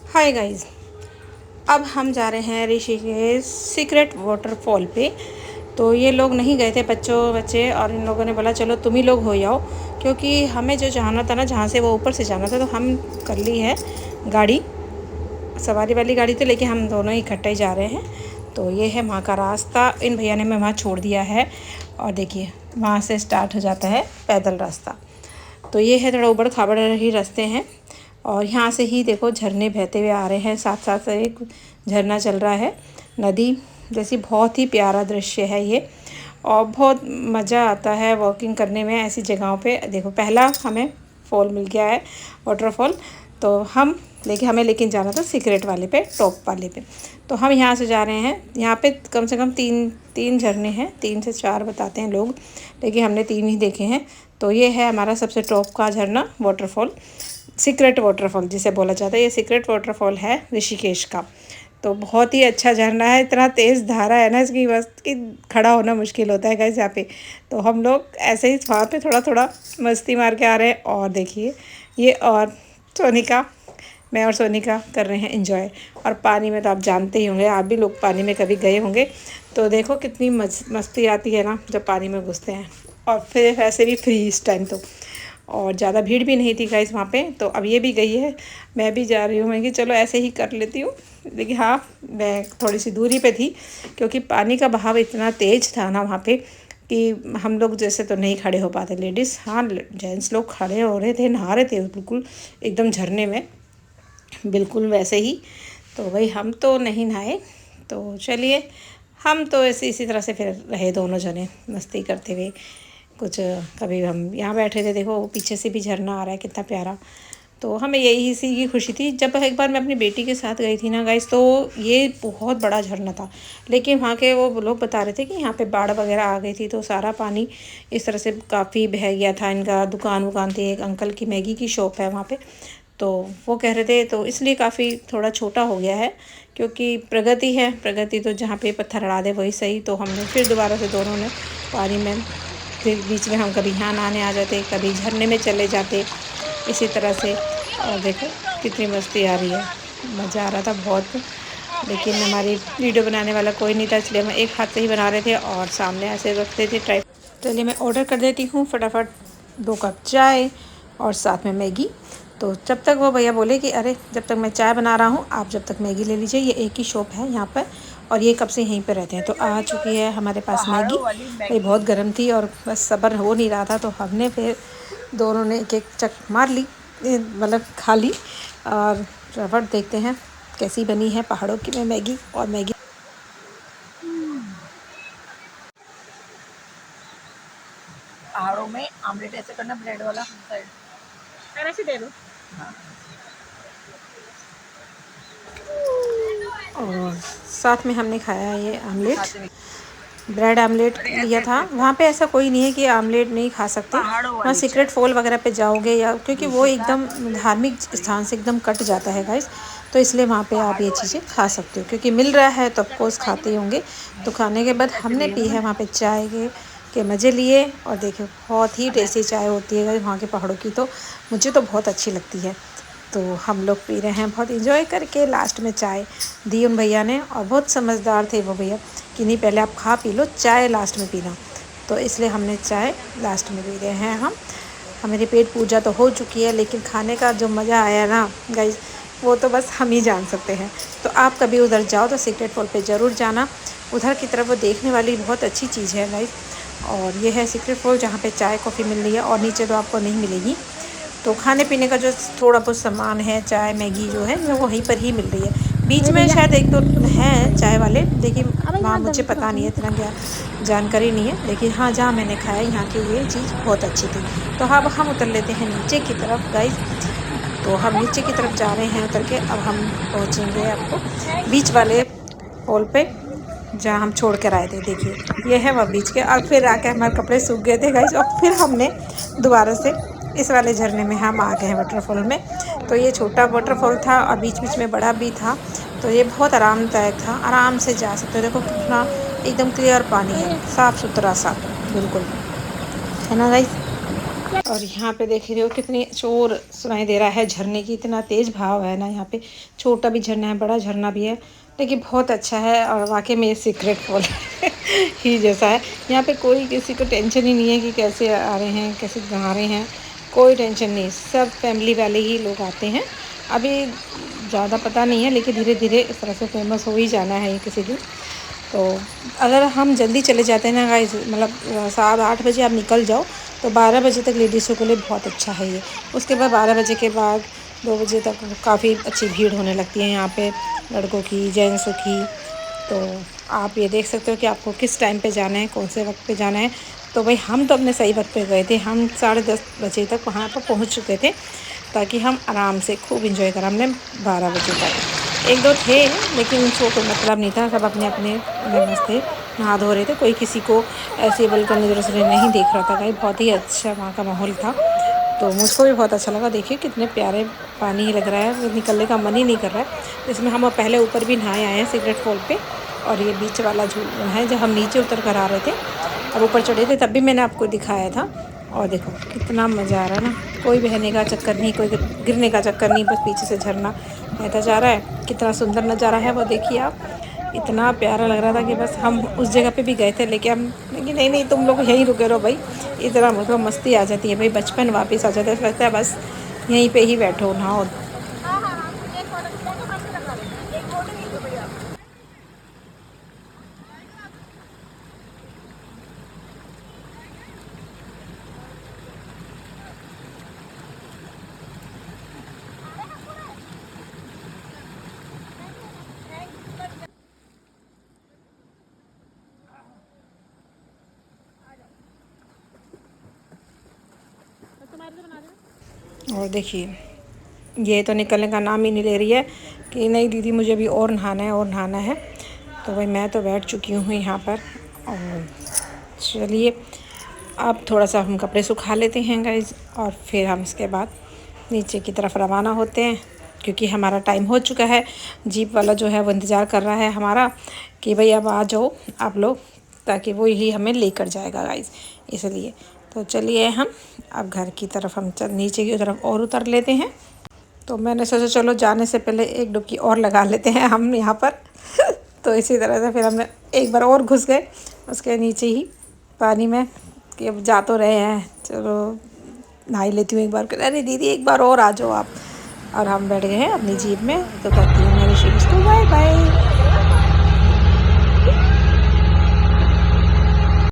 Hi guys. अब हम जा रहे हैं ऋषिकेश सीक्रेट वाटरफॉल पे। तो ये लोग नहीं गए थे, बच्चे, और इन लोगों ने बोला चलो तुम ही लोग हो जाओ, क्योंकि हमें जो जाना था ना, जहाँ से वो ऊपर से जाना था, तो हम कर ली है गाड़ी, सवारी वाली गाड़ी। तो लेकिन हम दोनों ही इकट्ठे ही जा रहे हैं। तो ये है वहाँ का रास्ता, इन भैया ने मैं वहाँ छोड़ दिया है। और देखिए वहाँ से स्टार्ट हो जाता है पैदल रास्ता। तो ये है, थोड़ा ऊबड़ खाबड़ ही रास्ते हैं। और यहाँ से ही देखो झरने बहते हुए आ रहे हैं, साथ साथ एक झरना चल रहा है, नदी जैसी। बहुत ही प्यारा दृश्य है ये, और बहुत मज़ा आता है वॉकिंग करने में ऐसी जगहों पे। देखो पहला हमें फॉल मिल गया है, वाटरफॉल। तो हम लेकिन जाना था सीक्रेट वाले पे, टॉप वाले पे। तो हम यहाँ से जा रहे हैं। यहाँ पे कम से कम तीन तीन झरने हैं, 3 से 4 बताते हैं लोग, लेकिन हमने 3 ही देखे हैं। तो ये है हमारा सबसे टॉप का झरना, वाटरफॉल, सीक्रेट वाटरफॉल जिसे बोला जाता है। ये सीक्रेट वाटरफॉल है ऋषिकेश का। तो बहुत ही अच्छा झरना है, इतना तेज़ धारा है ना इसकी, बस कि खड़ा होना मुश्किल होता है गाइस यहाँ पे। तो हम लोग ऐसे ही वहाँ पे थोड़ा थोड़ा मस्ती मार के आ रहे हैं। और देखिए ये, और सोनिका, मैं और सोनिका कर रहे हैं एंजॉय। और पानी में तो आप जानते ही होंगे, आप भी लोग पानी में कभी गए होंगे, तो देखो कितनी मस्ती आती है ना जब पानी में घुसते हैं। और फिर वैसे भी फ्री इस टाइम तो, और ज़्यादा भीड़ भी नहीं थी गाइस वहाँ पे। तो अब ये भी गई है, मैं भी जा रही हूँ। मैं कि चलो ऐसे ही कर लेती हूँ। लेकिन हाँ, मैं थोड़ी सी दूरी पे थी, क्योंकि पानी का बहाव इतना तेज़ था ना वहाँ पे, कि हम लोग जैसे तो नहीं खड़े हो पाते लेडीज़। हाँ, जेंट्स लोग खड़े हो रहे थे, नहा रहे थे बिल्कुल एकदम झरने में, बिल्कुल वैसे ही। तो वही हम तो नहीं नहाए। तो चलिए, हम तो ऐसे इसी तरह से फिर रहे दोनों जने मस्ती करते हुए। कुछ कभी हम यहाँ बैठे थे, देखो पीछे से भी झरना आ रहा है कितना प्यारा। तो हमें यही सी की खुशी थी। जब एक बार मैं अपनी बेटी के साथ गई थी ना गाइस, तो ये बहुत बड़ा झरना था, लेकिन वहाँ के वो लोग बता रहे थे कि यहाँ पे बाढ़ वगैरह आ गई थी, तो सारा पानी इस तरह से काफ़ी बह गया था। इनका दुकान वुकान थी, एक अंकल की मैगी की शॉप है वहाँ पे। तो वो कह रहे थे, तो इसलिए काफ़ी थोड़ा छोटा हो गया है, क्योंकि प्रगति है, प्रगति तो जहाँ पे पत्थर अड़ा दे वही सही। तो हमने फिर दोबारा से दोनों ने पानी में, फिर बीच में हम कभी यहाँ नहाने आ जाते, कभी झरने में चले जाते, इसी तरह से। और देखो कितनी मस्ती आ रही है, मज़ा आ रहा था बहुत। लेकिन हमारी वीडियो बनाने वाला कोई नहीं था, इसलिए हम एक हाथ से ही बना रहे थे और सामने ऐसे रखते थे टाइप। चलिए मैं ऑर्डर कर देती हूँ फटाफट, 2 कप चाय और साथ में मैगी। तो जब तक वो भैया बोले कि अरे जब तक मैं चाय बना रहा हूँ आप जब तक मैगी ले लीजिए, ये एक ही शॉप है यहाँ पर, और ये कब से यहीं पर रहते हैं। तो आ चुकी है हमारे पास मैगी। ये बहुत गर्म थी और बस सब्र हो नहीं रहा था, तो हमने फिर दोनों ने एक एक चक मार ली, मतलब खा ली। और फटाफट देखते हैं कैसी बनी है पहाड़ों की में मैगी। और मैगी पहाड़ों में आमलेट ऐसे करना, ब्रेड वाला साइड ऐसे दे दो। और साथ में हमने खाया ये आमलेट, ब्रेड आमलेट लिया था। वहाँ पे ऐसा कोई नहीं है कि आमलेट नहीं खा सकते। वहाँ सीक्रेट फॉल वगैरह पे जाओगे, या क्योंकि वो एकदम धार्मिक स्थान से एकदम कट जाता है गाइस, तो इसलिए वहाँ पे आप ये चीज़ें खा सकते हो, क्योंकि मिल रहा है तो ऑफकोर्स खाते ही होंगे। तो खाने के बाद हमने पी है वहाँ पे चाय के मज़े लिए। और देखिए बहुत ही टेस्टी चाय होती है वहाँ के पहाड़ों की, तो मुझे तो बहुत अच्छी लगती है। तो हम लोग पी रहे हैं बहुत इंजॉय करके। लास्ट में चाय दी उन भैया ने, और बहुत समझदार थे वो भैया कि नहीं पहले आप खा पी लो, चाय लास्ट में पीना। तो इसलिए हमने चाय लास्ट में पी रहे हैं हम। हमारी पेट पूजा तो हो चुकी है, लेकिन खाने का जो मज़ा आया ना गाइस, वो तो बस हम ही जान सकते हैं। तो आप कभी उधर जाओ तो सीक्रेट फॉल पे ज़रूर जाना। उधर की तरफ वो देखने वाली बहुत अच्छी चीज़ है गाइस। और ये है सीक्रेट फॉल, जहाँ पे चाय कॉफ़ी मिल रही है, और नीचे तो आपको नहीं मिलेगी। तो खाने पीने का जो थोड़ा बहुत सामान है, चाय मैगी जो है, वो वहीं पर ही मिल रही है। बीच में शायद एक दो हैं चाय वाले, लेकिन वहाँ मुझे पता नहीं है, इतना क्या जानकारी नहीं है। लेकिन हाँ, जहाँ मैंने खाया यहाँ की ये चीज़ बहुत अच्छी थी। तो अब हम उतर लेते हैं नीचे की तरफ गाइस। तो हम नीचे की तरफ जा रहे हैं उतर के। अब हम पहुँचेंगे आपको बीच वाले पोल पे, जहाँ हम छोड़ कर आए थे। देखिए ये है वह बीच के। और फिर आके हमारे कपड़े सूख गए थे गाइस, और फिर हमने दोबारा से इस वाले झरने में हम आ गए हैं, वाटरफॉल में। तो ये छोटा वाटरफॉल था और बीच बीच में बड़ा भी था, तो ये बहुत आरामदायक था, आराम से जा सकते हो। देखो कितना एकदम क्लियर पानी है, साफ़ सुथरा सा बिल्कुल, है ना गाइस। और यहाँ पे देख रहे हो कितनी शोर सुनाई दे रहा है झरने की, इतना तेज़ भाव है ना यहाँ पे। छोटा भी झरना है, बड़ा झरना भी है, लेकिन बहुत अच्छा है। और वाकई में ये सीक्रेट फॉल ही जैसा है। यहाँ पे कोई किसी को टेंशन ही नहीं है कि कैसे आ रहे हैं, कैसे नहा रहे हैं, कोई टेंशन नहीं। सब फैमिली वाले ही लोग आते हैं। अभी ज़्यादा पता नहीं है, लेकिन धीरे धीरे इस तरह से फेमस हो ही जाना है ये किसी दिन। तो अगर हम जल्दी चले जाते हैं ना गाइस, मतलब 7-8 बजे आप निकल जाओ तो 12 बजे तक लेडीज़ों के लिए बहुत अच्छा है ये। उसके बाद 12 बजे के बाद 2 बजे तक काफ़ी अच्छी भीड़ होने लगती है यहाँ पे, लड़कों की, जेंट्सों की। तो आप ये देख सकते हो कि आपको किस टाइम पे जाना है, कौन से वक्त पे जाना है। तो भाई हम तो अपने सही वक्त पे गए थे, हम 10:30 बजे तक वहाँ पर पहुँच चुके थे, ताकि हम आराम से खूब इंजॉय करा हमने 12 बजे तक। 1-2 थे, लेकिन उनको कोई मतलब नहीं था, सब अपने अपने में मस्त थे, नहा धो रहे थे। कोई किसी को ऐसे बल्कि नज़रों से नहीं देख रहा था। भाई बहुत ही अच्छा वहाँ का माहौल था, तो मुझको भी बहुत अच्छा लगा। देखिए कितने प्यारे पानी लग रहा है, निकलने का मन ही नहीं कर रहा है। इसमें हम पहले ऊपर भी नहाए आए हैं सीक्रेट फॉल पे, और ये बीच वाला झूला है जब हम नीचे उतर कर आ रहे थे और ऊपर चढ़े थे, तब भी मैंने आपको दिखाया था। और देखो कितना मज़ा आ रहा है ना, कोई बहने का चक्कर नहीं, कोई गिरने का चक्कर नहीं, बस पीछे से झरना बहता जा रहा है। कितना सुंदर नज़ारा है वो देखिए आप, इतना प्यारा लग रहा था कि बस हम उस जगह पे भी गए थे, लेकिन नहीं नहीं तुम लोग यहीं रुके रहो भाई। इतना मतलब मस्ती आ जाती है भाई, बचपन वापस आ जाता है, ऐसा लगता है बस यहीं पे ही बैठो नहाओ। और देखिए ये तो निकलने का नाम ही नहीं ले रही है कि नहीं दीदी मुझे भी और नहाना है और नहाना है। तो भाई मैं तो बैठ चुकी हूँ यहाँ पर। और चलिए अब थोड़ा सा हम कपड़े सुखा लेते हैं गाइज, और फिर हम इसके बाद नीचे की तरफ रवाना होते हैं, क्योंकि हमारा टाइम हो चुका है। जीप वाला जो है वो इंतज़ार कर रहा है हमारा कि भाई अब आ जाओ आप लोग, ताकि वो ही हमें लेकर जाएगा गाइज, इसलिए। तो चलिए हम अब घर की तरफ हम नीचे की तरफ और उतर लेते हैं। तो मैंने सोचा चलो जाने से पहले एक डुबकी और लगा लेते हैं हम यहाँ पर तो इसी तरह से फिर हमने एक बार और घुस गए उसके नीचे ही पानी में, कि अब जा तो रहे हैं, चलो नहा लेती हूँ एक बार। अरे दीदी एक बार और आ जाओ आप। और हम बैठ गए हैं अपनी जीप में। तो कहती हूँ मेरी शीश को बाय बाय।